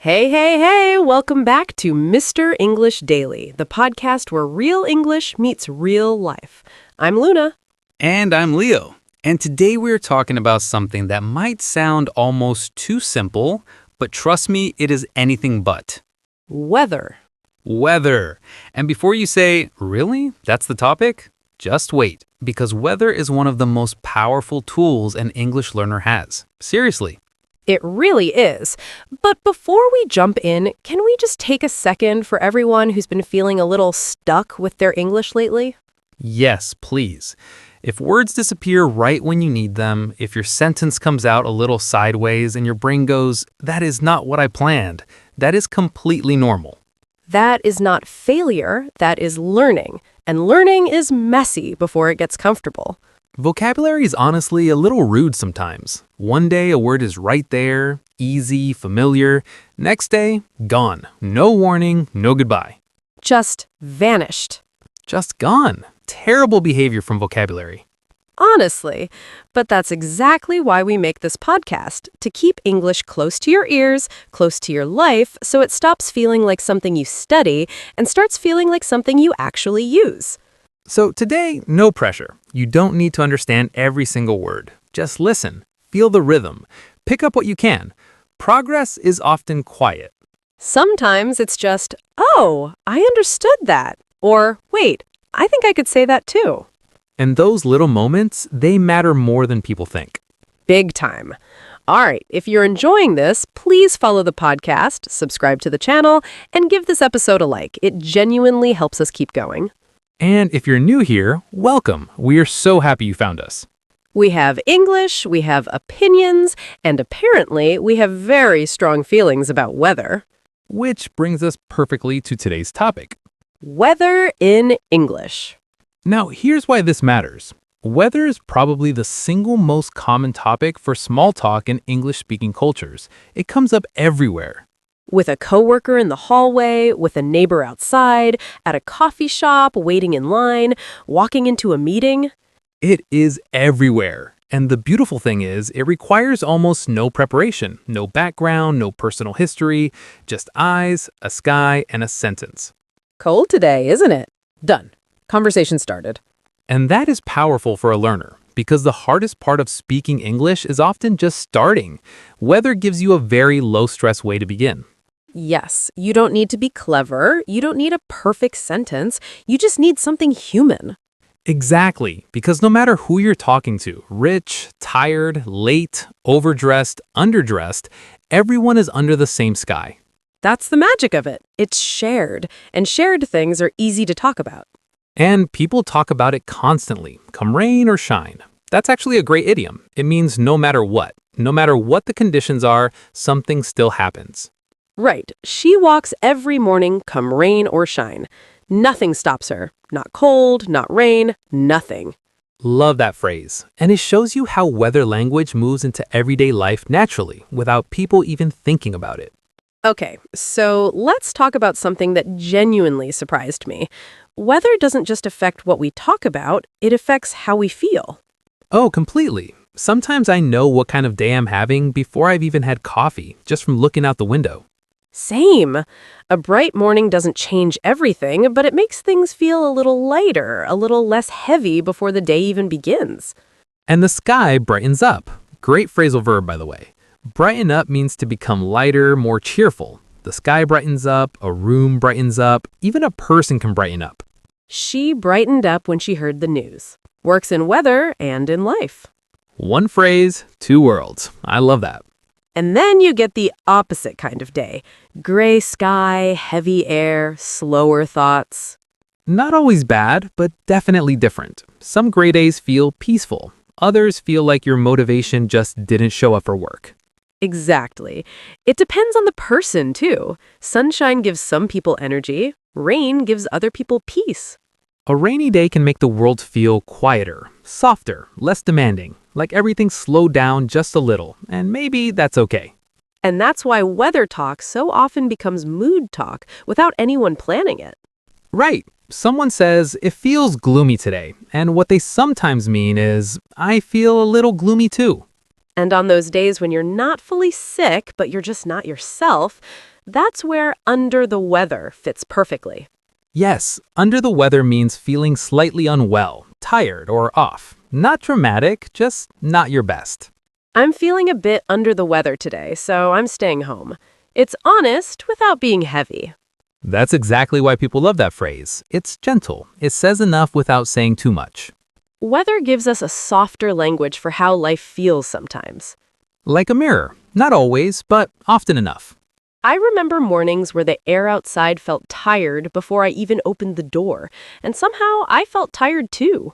Hey, hey, hey! Welcome back to Mr. English Daily, the podcast where real English meets real life. I'm Luna. And I'm Leo. And today we're talking about something that might sound almost too simple, but trust me, it is anything but. Weather. Weather. And before you say, really? That's the topic? Just wait, because weather is one of the most powerful tools an English learner has. Seriously. It really is. But before we jump in, can we just take a second for everyone who's been feeling a little stuck with their English lately? Yes, please. If words disappear right when you need them, if your sentence comes out a little sideways and your brain goes, that is not what I planned, that is completely normal. That is not failure, that is learning. And learning is messy before it gets comfortable. Vocabulary is honestly a little rude sometimes. One day a word is right there, easy, familiar. Next day, gone. No warning, no goodbye. Just vanished. Just gone. Terrible behavior from vocabulary. Honestly, but that's exactly why we make this podcast, to keep English close to your ears, close to your life, so it stops feeling like something you study and starts feeling like something you actually use. So today, no pressure. You don't need to understand every single word. Just listen, feel the rhythm, pick up what you can. Progress is often quiet. Sometimes it's just, oh, I understood that. Or, wait, I think I could say that too. And those little moments, they matter more than people think. Big time. All right, if you're enjoying this, please follow the podcast, subscribe to the channel, and give this episode a like. It genuinely helps us keep going. And if you're new here, welcome. We are so happy you found us. We have English, we have opinions, and apparently we have very strong feelings about weather. Which brings us perfectly to today's topic. Weather in English. Now, here's why this matters. Weather is probably the single most common topic for small talk in English-speaking cultures. It comes up everywhere. With a coworker in the hallway, with a neighbor outside, at a coffee shop, waiting in line, walking into a meeting. It is everywhere. And the beautiful thing is, it requires almost no preparation, no background, no personal history, just eyes, a sky, and a sentence. Cold today, isn't it? Done. Conversation started. And that is powerful for a learner, because the hardest part of speaking English is often just starting. Weather gives you a very low-stress way to begin. Yes, you don't need to be clever. You don't need a perfect sentence. You just need something human. Exactly, because no matter who you're talking to, rich, tired, late, overdressed, underdressed, everyone is under the same sky. That's the magic of it. It's shared, and shared things are easy to talk about. And people talk about it constantly, come rain or shine. That's actually a great idiom. It means no matter what the conditions are, something still happens. Right. She walks every morning, come rain or shine. Nothing stops her. Not cold, not rain, nothing. Love that phrase. And it shows you how weather language moves into everyday life naturally, without people even thinking about it. Okay, so let's talk about something that genuinely surprised me. Weather doesn't just affect what we talk about, it affects how we feel. Oh, completely. Sometimes I know what kind of day I'm having before I've even had coffee, just from looking out the window. Same. A bright morning doesn't change everything, but it makes things feel a little lighter, a little less heavy before the day even begins. And the sky brightens up. Great phrasal verb, by the way. Brighten up means to become lighter, more cheerful. The sky brightens up, a room brightens up, even a person can brighten up. She brightened up when she heard the news. Works in weather and in life. One phrase, two worlds. I love that. And then you get the opposite kind of day. Gray sky, heavy air, slower thoughts. Not always bad, but definitely different. Some gray days feel peaceful. Others feel like your motivation just didn't show up for work. Exactly. It depends on the person, too. Sunshine gives some people energy. Rain gives other people peace. A rainy day can make the world feel quieter, softer, less demanding, like everything slowed down just a little, and maybe that's okay. And that's why weather talk so often becomes mood talk without anyone planning it. Right. Someone says, it feels gloomy today, and what they sometimes mean is, I feel a little gloomy too. And on those days when you're not fully sick, but you're just not yourself, that's where under the weather fits perfectly. Yes, under the weather means feeling slightly unwell, tired, or off. Not dramatic, just not your best. I'm feeling a bit under the weather today, so I'm staying home. It's honest without being heavy. That's exactly why people love that phrase. It's gentle. It says enough without saying too much. Weather gives us a softer language for how life feels sometimes. Like a mirror. Not always, but often enough. I remember mornings where the air outside felt tired before I even opened the door, and somehow I felt tired too.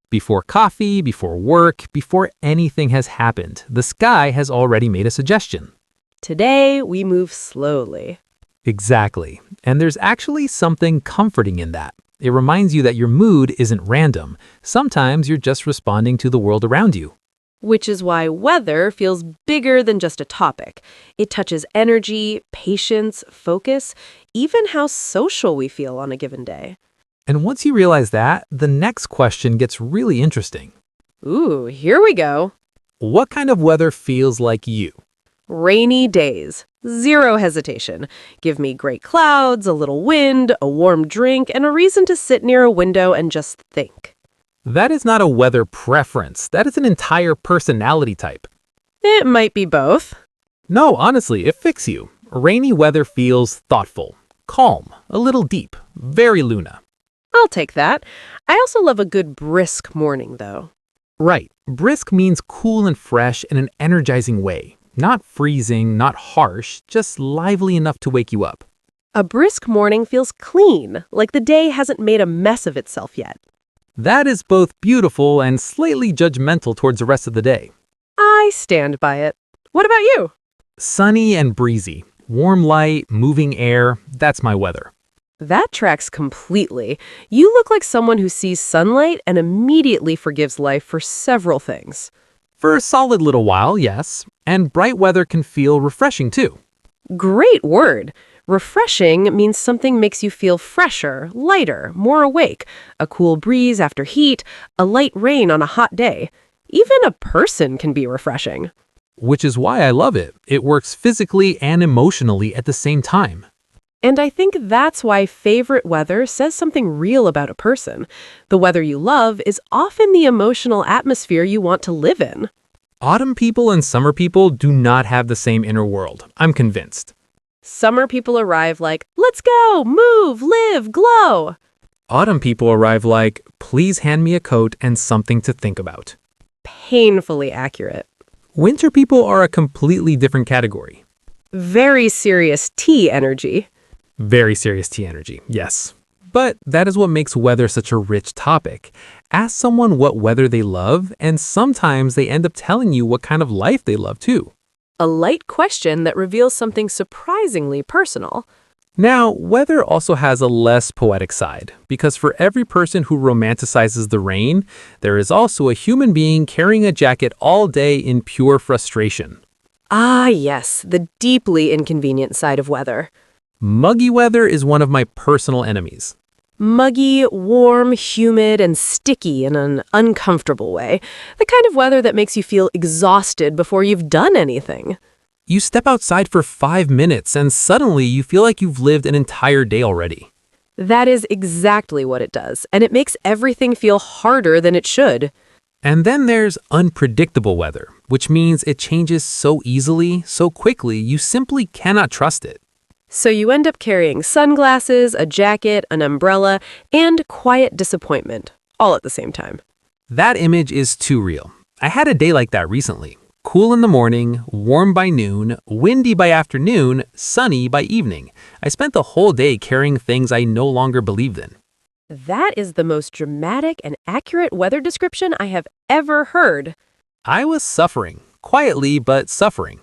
Before coffee, before work, before anything has happened, the sky has already made a suggestion. Today, we move slowly. Exactly. And there's actually something comforting in that. It reminds you that your mood isn't random. Sometimes you're just responding to the world around you. Which is why weather feels bigger than just a topic. It touches energy, patience, focus, even how social we feel on a given day. And once you realize that, the next question gets really interesting. Ooh, here we go. What kind of weather feels like you? Rainy days. Zero hesitation. Give me great clouds, a little wind, a warm drink, and a reason to sit near a window and just think. That is not a weather preference. That is an entire personality type. It might be both. No, honestly, it fits you. Rainy weather feels thoughtful, calm, a little deep, very Luna. I'll take that. I also love a good brisk morning, though. Right. Brisk means cool and fresh in an energizing way. Not freezing, not harsh, just lively enough to wake you up. A brisk morning feels clean, like the day hasn't made a mess of itself yet. That is both beautiful and slightly judgmental towards the rest of the day. I stand by it. What about you? Sunny and breezy. Warm light, moving air, that's my weather. That tracks completely. You look like someone who sees sunlight and immediately forgives life for several things. For a solid little while, yes. And bright weather can feel refreshing too. Great word. Refreshing means something makes you feel fresher, lighter, more awake. A cool breeze after heat, a light rain on a hot day. Even a person can be refreshing. Which is why I love it. It works physically and emotionally at the same time. And I think that's why favorite weather says something real about a person. The weather you love is often the emotional atmosphere you want to live in. Autumn people and summer people do not have the same inner world. I'm convinced. Summer people arrive like, let's go, move, live, glow. Autumn people arrive like, please hand me a coat and something to think about. Painfully accurate. Winter people are a completely different category. Very serious tea energy. Very serious tea energy, yes. But that is what makes weather such a rich topic. Ask someone what weather they love, and sometimes they end up telling you what kind of life they love too. A light question that reveals something surprisingly personal. Now, weather also has a less poetic side, because for every person who romanticizes the rain, there is also a human being carrying a jacket all day in pure frustration. Ah, yes, the deeply inconvenient side of weather. Muggy weather is one of my personal enemies. Muggy, warm, humid, and sticky in an uncomfortable way. The kind of weather that makes you feel exhausted before you've done anything. You step outside for 5 minutes and suddenly you feel like you've lived an entire day already. That is exactly what it does, and it makes everything feel harder than it should. And then there's unpredictable weather, which means it changes so easily, so quickly, you simply cannot trust it. So you end up carrying sunglasses, a jacket, an umbrella, and quiet disappointment, all at the same time. That image is too real. I had a day like that recently. Cool in the morning, warm by noon, windy by afternoon, sunny by evening. I spent the whole day carrying things I no longer believed in. That is the most dramatic and accurate weather description I have ever heard. I was suffering, quietly but suffering.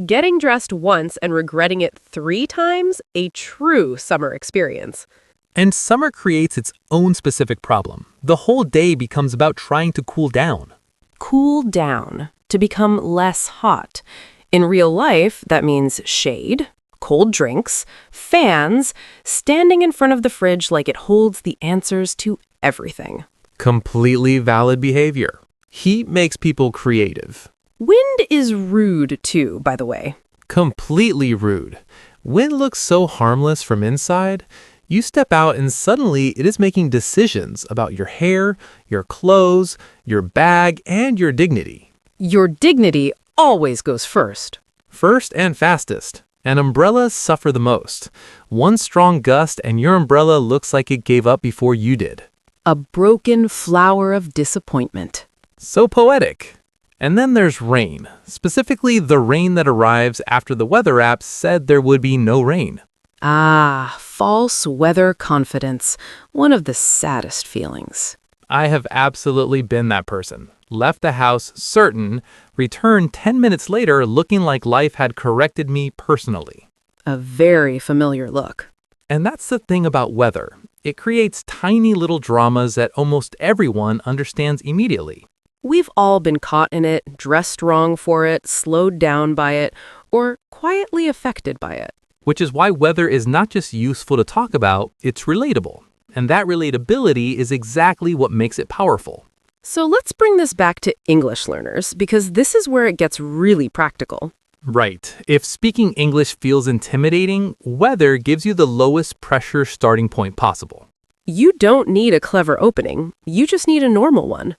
Getting dressed once and regretting it 3 times, a true summer experience. And summer creates its own specific problem. The whole day becomes about trying to cool down. Cool down, to become less hot. In real life, that means shade, cold drinks, fans, standing in front of the fridge like it holds the answers to everything. Completely valid behavior. Heat makes people creative. Wind is rude too, by the way. Completely rude. Wind looks so harmless from inside. You step out and suddenly it is making decisions about your hair, your clothes, your bag, and your dignity. Your dignity always goes first. First and fastest. And umbrellas suffer the most. One strong gust and your umbrella looks like it gave up before you did. A broken flower of disappointment. So poetic. And then there's rain, specifically the rain that arrives after the weather app said there would be no rain. Ah, false weather confidence. One of the saddest feelings. I have absolutely been that person. Left the house certain, returned 10 minutes later looking like life had corrected me personally. A very familiar look. And that's the thing about weather. It creates tiny little dramas that almost everyone understands immediately. We've all been caught in it, dressed wrong for it, slowed down by it, or quietly affected by it. Which is why weather is not just useful to talk about, it's relatable. And that relatability is exactly what makes it powerful. So let's bring this back to English learners, because this is where it gets really practical. Right. If speaking English feels intimidating, weather gives you the lowest pressure starting point possible. You don't need a clever opening, you just need a normal one.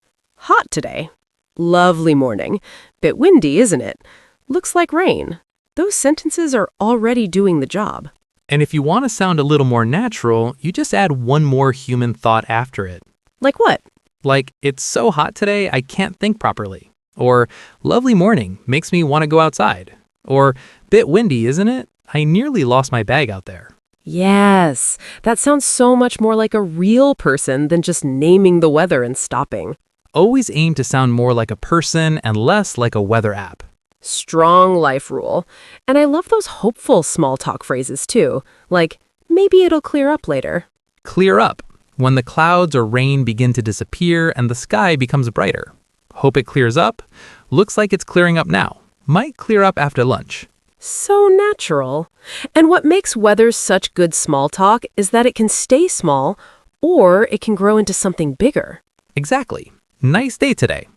Hot today. Lovely morning. Bit windy, isn't it? Looks like rain. Those sentences are already doing the job. And if you want to sound a little more natural, you just add one more human thought after it. Like what? Like, it's so hot today, I can't think properly. Or, lovely morning, makes me want to go outside. Or, bit windy, isn't it? I nearly lost my bag out there. Yes, that sounds so much more like a real person than just naming the weather and stopping. Always aim to sound more like a person and less like a weather app. Strong life rule. And I love those hopeful small talk phrases too, like, maybe it'll clear up later. Clear up, when the clouds or rain begin to disappear and the sky becomes brighter. Hope it clears up. Looks like it's clearing up now. Might clear up after lunch. So natural. And what makes weather such good small talk is that it can stay small, or it can grow into something bigger. Exactly. Nice day today.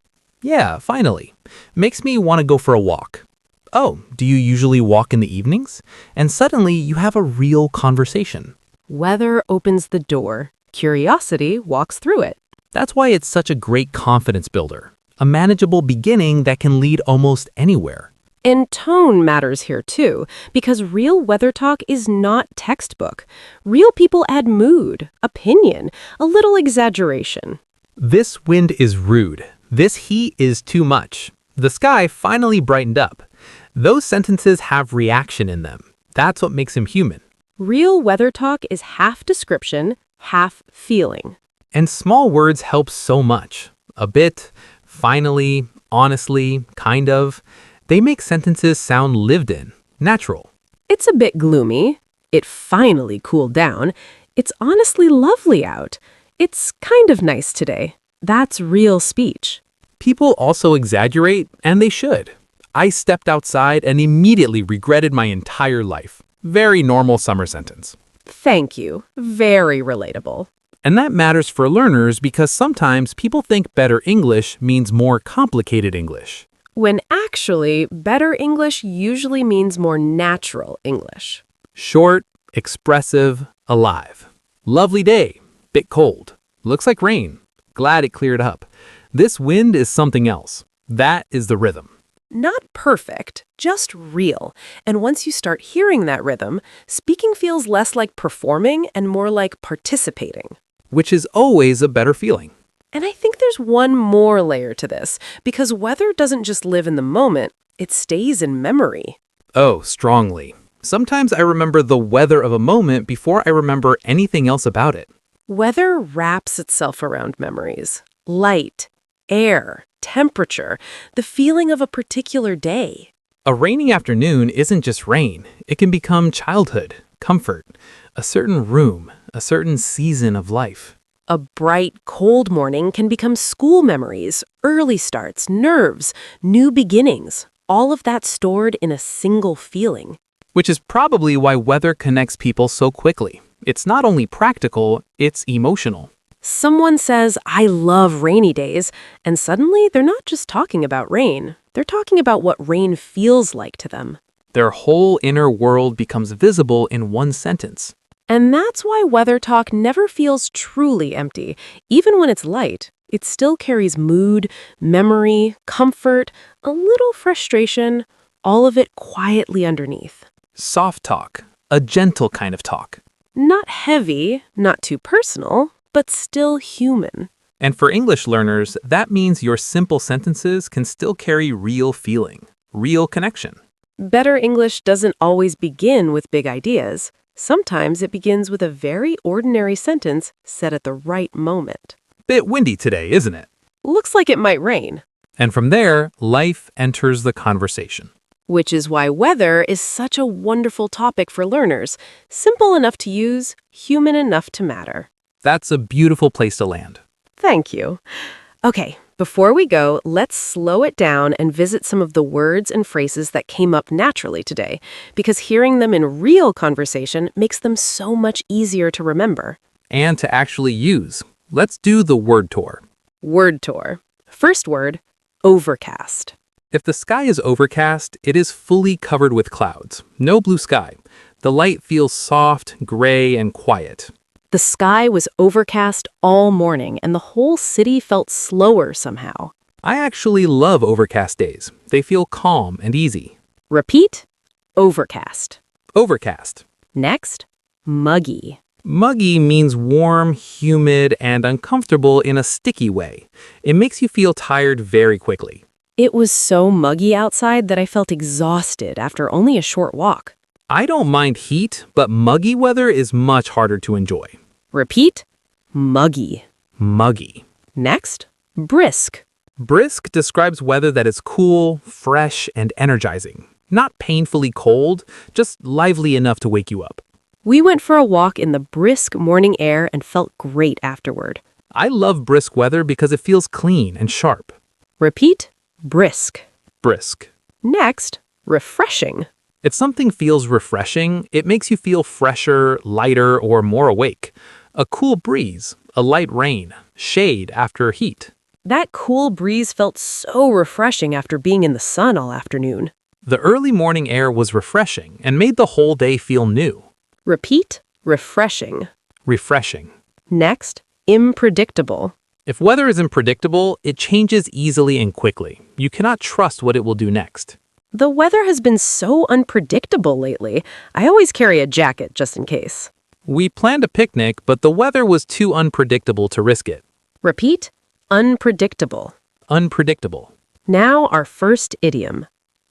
Yeah, finally. Makes me want to go for a walk. Oh, do you usually walk in the evenings? And suddenly you have a real conversation. Weather opens the door. Curiosity walks through it. That's why it's such a great confidence builder. A manageable beginning that can lead almost anywhere. And tone matters here too, because real weather talk is not textbook. Real people add mood, opinion, a little exaggeration. This wind is rude. This heat is too much. The sky finally brightened up. Those sentences have reaction in them. That's what makes them human. Real weather talk is half description, half feeling. And small words help so much. A bit, finally, honestly, kind of. They make sentences sound lived in, natural. It's a bit gloomy. It finally cooled down. It's honestly lovely out. It's kind of nice today. That's real speech. People also exaggerate, and they should. I stepped outside and immediately regretted my entire life. Very normal summer sentence. Thank you. Very relatable. And that matters for learners because sometimes people think better English means more complicated English. When actually, better English usually means more natural English. Short, expressive, alive. Lovely day. Bit cold. Looks like rain. Glad it cleared up. This wind is something else. That is the rhythm. Not perfect, just real. And once you start hearing that rhythm, speaking feels less like performing and more like participating. Which is always a better feeling. And I think there's one more layer to this, because weather doesn't just live in the moment, it stays in memory. Oh, strongly. Sometimes I remember the weather of a moment before I remember anything else about it. Weather wraps itself around memories. Light, air, temperature, the feeling of a particular day. A rainy afternoon isn't just rain. It can become childhood, comfort, a certain room, a certain season of life. A bright, cold morning can become school memories, early starts, nerves, new beginnings, all of that stored in a single feeling. Which is probably why weather connects people so quickly. It's not only practical, it's emotional. Someone says, I love rainy days, and suddenly they're not just talking about rain. They're talking about what rain feels like to them. Their whole inner world becomes visible in one sentence. And that's why weather talk never feels truly empty. Even when it's light, it still carries mood, memory, comfort, a little frustration, all of it quietly underneath. Soft talk, a gentle kind of talk. Not heavy, not too personal, but still human. And for English learners, that means your simple sentences can still carry real feeling, real connection. Better English doesn't always begin with big ideas. Sometimes it begins with a very ordinary sentence said at the right moment. Bit windy today, isn't it? Looks like it might rain. And from there, life enters the conversation. Which is why weather is such a wonderful topic for learners. Simple enough to use, human enough to matter. That's a beautiful place to land. Thank you. Okay, before we go, let's slow it down and visit some of the words and phrases that came up naturally today, because hearing them in real conversation makes them so much easier to remember. And to actually use. Let's do the word tour. Word tour. First word, overcast. If the sky is overcast, it is fully covered with clouds. No blue sky. The light feels soft, gray, and quiet. The sky was overcast all morning, and the whole city felt slower somehow. I actually love overcast days. They feel calm and easy. Repeat, overcast. Overcast. Next, muggy. Muggy means warm, humid, and uncomfortable in a sticky way. It makes you feel tired very quickly. It was so muggy outside that I felt exhausted after only a short walk. I don't mind heat, but muggy weather is much harder to enjoy. Repeat, muggy. Muggy. Next, brisk. Brisk describes weather that is cool, fresh, and energizing. Not painfully cold, just lively enough to wake you up. We went for a walk in the brisk morning air and felt great afterward. I love brisk weather because it feels clean and sharp. Repeat, brisk. Brisk. Next, refreshing. If something feels refreshing, it makes you feel fresher, lighter, or more awake. A cool breeze, a light rain, shade after heat. That cool breeze felt so refreshing after being in the sun all afternoon. The early morning air was refreshing and made the whole day feel new. Repeat, refreshing. Refreshing. Next, unpredictable. If weather is unpredictable, it changes easily and quickly. You cannot trust what it will do next. The weather has been so unpredictable lately. I always carry a jacket just in case. We planned a picnic, but the weather was too unpredictable to risk it. Repeat, unpredictable. Unpredictable. Now our first idiom,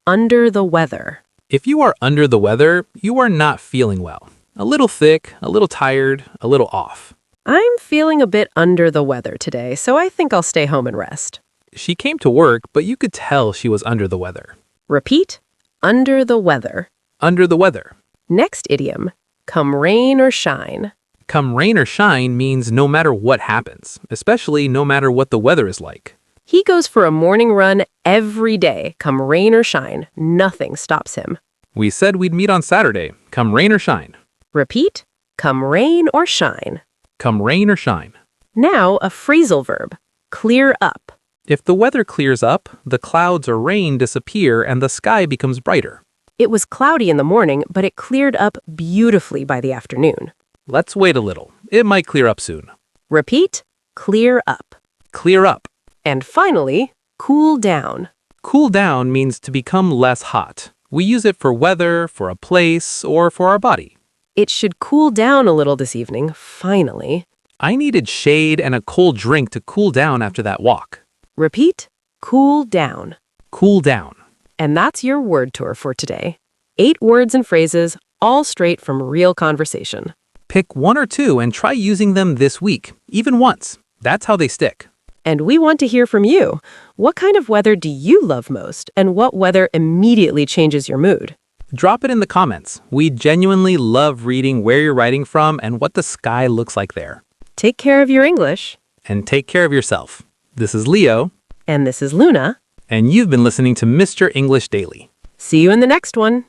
under the weather. If you are under the weather, you are not feeling well. A little thick, a little tired, a little off. I'm feeling a bit under the weather today, so I think I'll stay home and rest. She came to work, but you could tell she was under the weather. Repeat, under the weather. Under the weather. Next idiom, come rain or shine. Come rain or shine means no matter what happens, especially no matter what the weather is like. He goes for a morning run every day, come rain or shine. Nothing stops him. We said we'd meet on Saturday, come rain or shine. Repeat, come rain or shine. Come rain or shine. Now a phrasal verb, clear up. If the weather clears up, the clouds or rain disappear and the sky becomes brighter. It was cloudy in the morning, but it cleared up beautifully by the afternoon. Let's wait a little. It might clear up soon. Repeat, clear up. Clear up. And finally, cool down. Cool down means to become less hot. We use it for weather, for a place, or for our body. It should cool down a little this evening, finally. I needed shade and a cold drink to cool down after that walk. Repeat, cool down. Cool down. And that's your word tour for today. 8 words and phrases, all straight from real conversation. Pick 1 or 2 and try using them this week, even once. That's how they stick. And we want to hear from you. What kind of weather do you love most, and what weather immediately changes your mood? Drop it in the comments. We genuinely love reading where you're writing from and what the sky looks like there. Take care of your English. And take care of yourself. This is Leo. And this is Luna. And you've been listening to Mr. English Daily. See you in the next one.